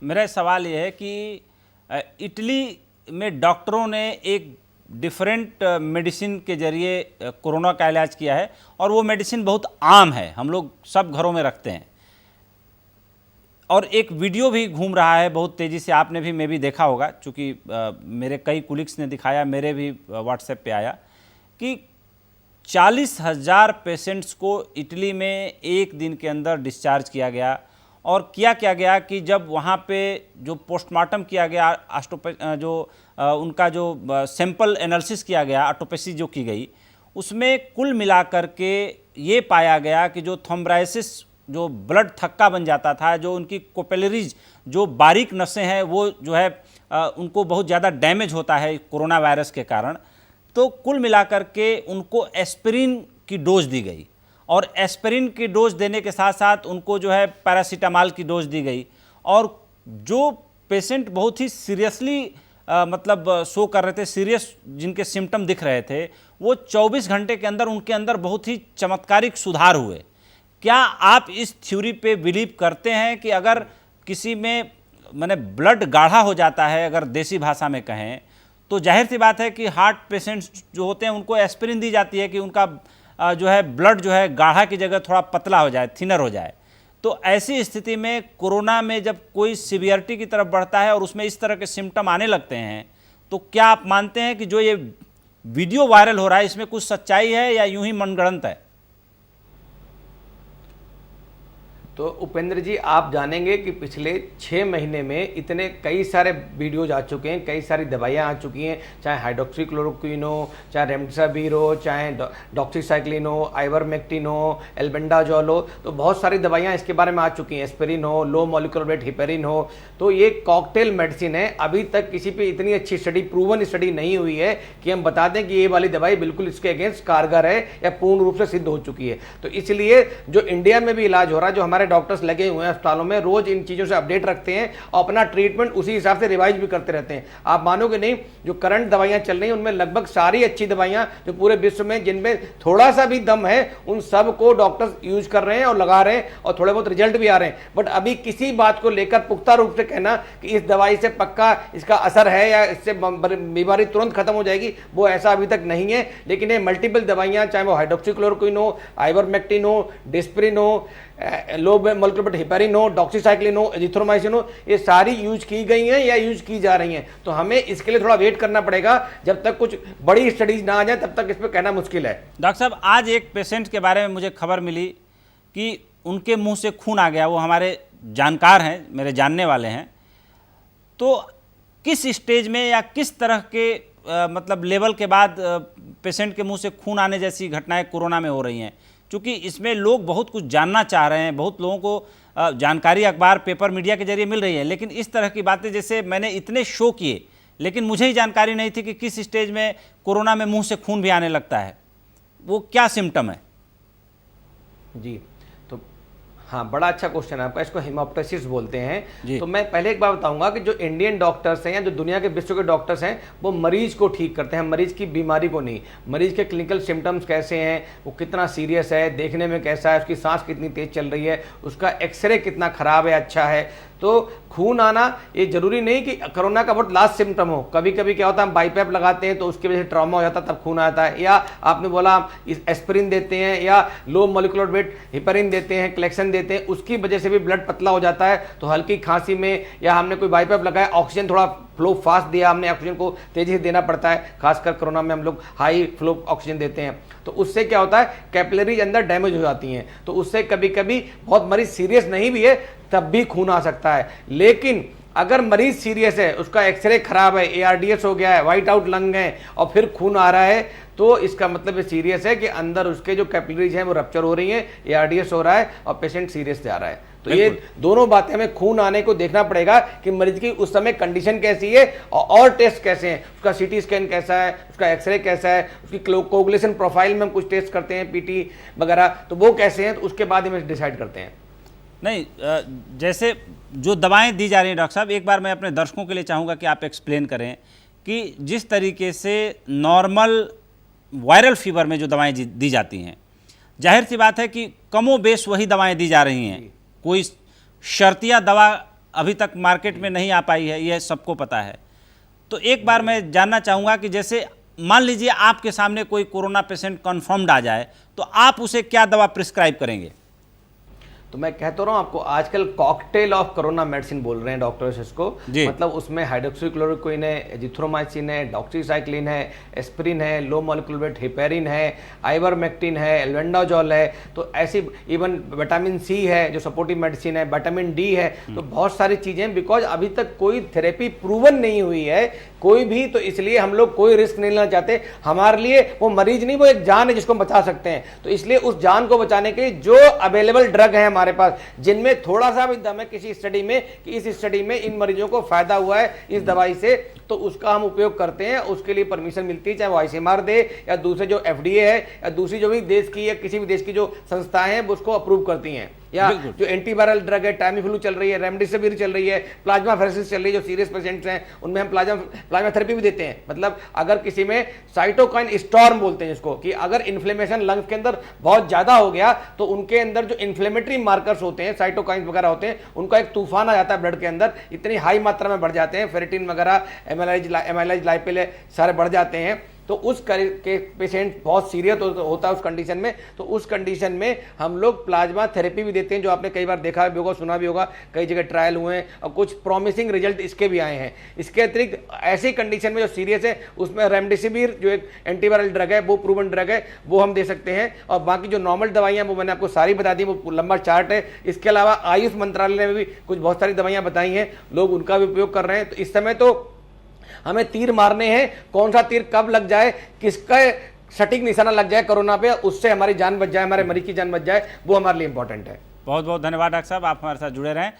मेरा सवाल ये है कि इटली में डॉक्टरों ने एक डिफरेंट मेडिसिन के जरिए कोरोना का इलाज किया है और वो मेडिसिन बहुत आम है, हम लोग सब घरों में रखते हैं। और एक वीडियो भी घूम रहा है बहुत तेज़ी से, आपने भी मैं भी देखा होगा, चूँकि मेरे कई कुलीग्स ने दिखाया, मेरे भी व्हाट्सएप पे आया कि 40,000 पेशेंट्स को इटली में एक दिन के अंदर डिस्चार्ज किया गया। और क्या गया कि जब वहाँ पे जो पोस्टमार्टम किया गया, उनका जो सैंपल एनालिसिस किया गया, ऑटोप्सी जो की गई, उसमें कुल मिलाकर के ये पाया गया कि जो थ्रोम्बोसिस, जो ब्लड थक्का बन जाता था, जो उनकी कैपिलरीज जो बारीक नसें हैं वो जो है उनको बहुत ज़्यादा डैमेज होता है कोरोना वायरस के कारण। तो कुल मिलाकर के उनको एस्पिरिन की डोज दी गई और एस्पिरिन की डोज देने के साथ साथ उनको जो है पैरासीटामॉल की डोज दी गई। और जो पेशेंट बहुत ही सीरियसली मतलब शो कर रहे थे, सीरियस जिनके सिम्टम दिख रहे थे, वो 24 घंटे के अंदर उनके अंदर बहुत ही चमत्कारिक सुधार हुए। क्या आप इस थ्योरी पे बिलीव करते हैं कि अगर किसी में माने ब्लड गाढ़ा हो जाता है, अगर देसी भाषा में कहें, तो जाहिर सी बात है कि हार्ट पेशेंट्स जो होते हैं उनको एस्पिरिन दी जाती है कि उनका जो है ब्लड जो है गाढ़ा की जगह थोड़ा पतला हो जाए, थिनर हो जाए। तो ऐसी स्थिति में कोरोना में जब कोई सीवियरिटी की तरफ बढ़ता है और उसमें इस तरह के सिम्टम आने लगते हैं, तो क्या आप मानते हैं कि जो ये वीडियो वायरल हो रहा है इसमें कुछ सच्चाई है या यूं ही मनगढ़ंत है? तो उपेंद्र जी, आप जानेंगे कि पिछले 6 महीने में इतने कई सारे वीडियोज आ चुके हैं, कई सारी दवाइयाँ आ चुकी हैं, चाहे हाइड्रोक्सीक्लोरोक्विन हो, चाहे रेमडेसिविर हो, चाहे डॉक्सीसाइक्लिन हो, आइवरमेक्टिन हो, एल्बेंडाजोल हो, तो बहुत सारी दवाइयाँ इसके बारे में आ चुकी हैं। एस्पिरिन हो, लो मॉलिक्यूलर वेट हिपेरिन हो, तो ये कॉकटेल मेडिसिन है। अभी तक किसी पे इतनी अच्छी स्टडी, प्रूवन स्टडी नहीं हुई है कि हम बता दें कि ये वाली दवाई बिल्कुल इसके अगेंस्ट कारगर है या पूर्ण रूप से सिद्ध हो चुकी है। तो इसलिए जो इंडिया में भी इलाज हो रहा है, जो हमारे डॉक्टर्स लगे हुए हैं अस्पतालों में, रोज इन चीजों से अपडेट रखते हैं और अपना ट्रीटमेंट उसी हिसाब से रिवाइज भी करते रहते हैं। आप मानोगे नहीं, जो करंट दवाइयां चल रही हैं उनमें लगभग सारी अच्छी दवाइयां जो पूरे विश्व में जिनमें थोड़ा सा भी दम है, उन सब को डॉक्टर्स यूज कर रहे हैं और लगा रहे हैं और थोड़े बहुत रिजल्ट भी आ रहे हैं। बट अभी किसी बात को लेकर पुख्ता रूप से कहना कि इस दवाई से पक्का इसका असर है या इससे बीमारी तुरंत खत्म हो जाएगी, वो ऐसा अभी तक नहीं है। लेकिन ये मल्टीपल दवाइयां, चाहे वो हाइड्रोक्सीक्लोरोक्विन हो, आइवरमेक्टिन हो, डिस्प्रिन हो, लो मॉलिक्यूलर वेट हिपेरिन हो, डॉक्सीसाइक्लिन हो, एजिथ्रोमाइसिन हो, ये सारी यूज की गई हैं या यूज की जा रही हैं। तो हमें इसके लिए थोड़ा वेट करना पड़ेगा, जब तक कुछ बड़ी स्टडीज ना आ जाए तब तक इस पर कहना मुश्किल है। डॉक्टर साहब, आज एक पेशेंट के बारे में मुझे खबर मिली कि उनके मुंह से खून आ गया। वो हमारे जानकार हैं, मेरे जानने वाले हैं। तो किस स्टेज में या किस तरह के मतलब लेवल के बाद पेशेंट के मुंह से खून आने जैसी घटनाएं कोरोना में हो रही हैं? क्योंकि इसमें लोग बहुत कुछ जानना चाह रहे हैं, बहुत लोगों को जानकारी अखबार, पेपर, मीडिया के जरिए मिल रही है, लेकिन इस तरह की बातें, जैसे मैंने इतने शो किए लेकिन मुझे ही जानकारी नहीं थी कि किस स्टेज में कोरोना में मुंह से खून भी आने लगता है, वो क्या सिम्टम है? जी, तो हाँ, बड़ा अच्छा क्वेश्चन है आपका। इसको हेमोप्टाइसिस बोलते हैं। तो मैं पहले एक बात बताऊंगा कि जो इंडियन डॉक्टर्स हैं या जो दुनिया के विश्व के डॉक्टर्स हैं, वो मरीज को ठीक करते हैं, मरीज की बीमारी को नहीं। मरीज के क्लिनिकल सिम्टम्स कैसे हैं, वो कितना सीरियस है, देखने में कैसा है, उसकी सांस कितनी तेज चल रही है, उसका एक्सरे कितना खराब है, अच्छा है। तो खून आना ये जरूरी नहीं कि कोरोना का बहुत लास्ट सिम्टम हो। कभी कभी क्या होता है, हम बाईपैप लगाते हैं तो उसकी वजह से ट्रॉमा हो जाता है, तब खून आता है। या आपने बोला एस्पिरिन देते हैं या लो मॉलिक्यूलर वेट हिपेरिन देते हैं, कलेक्शन देते हैं, उसकी वजह से भी ब्लड पतला हो जाता है। तो हल्की खांसी में या हमने कोई बाईपैप लगाया, ऑक्सीजन थोड़ा फ्लो फास्ट दिया, हमने ऑक्सीजन को तेजी से देना पड़ता है, खासकर कोरोना में हम लोग हाई फ्लो ऑक्सीजन देते हैं। तो उससे क्या होता है, कैपिलरीज अंदर डैमेज हो जाती हैं। तो उससे कभी कभी बहुत मरीज सीरियस नहीं भी है तब भी खून आ सकता है। लेकिन अगर मरीज सीरियस है, उसका एक्सरे खराब है, एआरडीएस हो गया है, वाइट आउट लंग है और फिर खून आ रहा है, तो इसका मतलब ये सीरियस है कि अंदर उसके जो कैपिलरीज हैं वो रप्चर हो रही हैं, एआरडीएस हो रहा है और पेशेंट सीरियस जा रहा है। तो ये दोनों बातें हमें खून आने को देखना पड़ेगा कि मरीज की उस समय कंडीशन कैसी है और टेस्ट कैसे हैं, उसका सीटी स्कैन कैसा है, उसका एक्सरे कैसा है, उसकी कोगुलेशन प्रोफाइल में हम कुछ टेस्ट करते हैं, पीटी वगैरह, तो वो कैसे हैं, तो उसके बाद हम डिसाइड करते हैं। नहीं, जैसे जो दवाएं दी जा रही हैं डॉक्टर साहब, एक बार मैं अपने दर्शकों के लिए चाहूँगा कि आप एक्सप्लेन करें कि जिस तरीके से नॉर्मल वायरल फीवर में जो दवाएं दी जाती हैं, जाहिर सी बात है कि कमो बेश वही दवाएं दी जा रही हैं, कोई शर्तिया दवा अभी तक मार्केट में नहीं आ पाई है, यह सबको पता है। तो एक बार मैं जानना चाहूँगा कि जैसे मान लीजिए आपके सामने कोई कोरोना पेशेंट कन्फर्म्ड आ जाए, तो आप उसे क्या दवा प्रिस्क्राइब करेंगे? तो मैं कहता रहा हूँ आपको, आजकल कॉकटेल ऑफ कोरोना मेडिसिन बोल रहे हैं डॉक्टर्स इसको। मतलब उसमें हाइड्रोक्सीक्लोरोक्विन है, एजिथ्रोमाइसिन है, डॉक्सीसाइक्लिन है, एस्पिरिन है, लो मॉलिक्यूलर वेट हेपेरिन है, आइवरमेक्टिन है, एल्बेंडाजोल है। तो ऐसी इवन विटामिन सी है जो सपोर्टिव मेडिसिन है, विटामिन डी है। तो बहुत सारी चीजें, बिकॉज अभी तक कोई थेरेपी प्रूवन नहीं हुई है कोई भी, तो इसलिए हम लोग कोई रिस्क नहीं लेना चाहते। हमारे लिए वो मरीज नहीं, वो एक जान है जिसको हम बचा सकते हैं। तो इसलिए उस जान को बचाने के लिए जो अवेलेबल ड्रग है हमारे पास, जिनमें थोड़ा सा भी दम है किसी स्टडी में कि इस स्टडी में इन मरीजों को फायदा हुआ है इस दवाई से, तो उसका हम उपयोग करते हैं। उसके लिए परमिशन मिलती है, चाहे वो आईसीएमआर दे या दूसरे जो एफडीए है या दूसरी जो भी देश की या किसी भी देश की जो संस्थाएं हैं वो उसको अप्रूव करती हैं। या जो एंटीवायरल ड्रग है, टाइमीफ्लू चल रही है, रेमडेसिविर चल रही है, प्लाज्मा फेरेसिस चल रही है, जो सीरियस पेशेंट्स हैं उनमें हम प्लाज्मा थेरेपी भी देते हैं। मतलब अगर किसी में साइटोकाइन स्टॉर्म बोलते हैं जिसको, कि अगर इन्फ्लेमेशन लंग्स के अंदर बहुत ज्यादा हो गया तो उनके अंदर जो इन्फ्लेमेटरी मार्कर्स होते हैं, साइटोकाइन वगैरह होते हैं, उनका एक तूफान आ जाता है ब्लड के अंदर, इतनी हाई मात्रा में बढ़ जाते हैं, फेरेटिन वगैरह, एमाइलाइज लाइपेल सारे बढ़ जाते हैं। तो उस के पेशेंट बहुत सीरियस होता है उस कंडीशन में। तो उस कंडीशन में हम लोग प्लाज्मा थेरेपी भी देते हैं, जो आपने कई बार देखा भी होगा, सुना भी होगा, कई जगह ट्रायल हुए हैं और कुछ प्रॉमिसिंग रिजल्ट इसके भी आए हैं। इसके अतिरिक्त ऐसी कंडीशन में जो सीरियस है उसमें रेमडेसिविर जो एक एंटीवायरल ड्रग है, वो प्रूवन ड्रग है, वो हम दे सकते हैं। और बाकी जो नॉर्मल दवाइयाँ वो मैंने आपको सारी बता दी, वो लंबा चार्ट है। इसके अलावा आयुष मंत्रालय ने भी कुछ बहुत सारी दवाइयाँ बताई हैं, लोग उनका भी उपयोग कर रहे हैं। तो इस समय तो हमें तीर मारने हैं, कौन सा तीर कब लग जाए, किसका सटीक निशाना लग जाए कोरोना पे, उससे हमारी जान बच जाए, हमारे मरीज की जान बच जाए, वो हमारे लिए इंपॉर्टेंट है। बहुत बहुत धन्यवाद डॉक्टर साहब, आप हमारे साथ जुड़े रहें।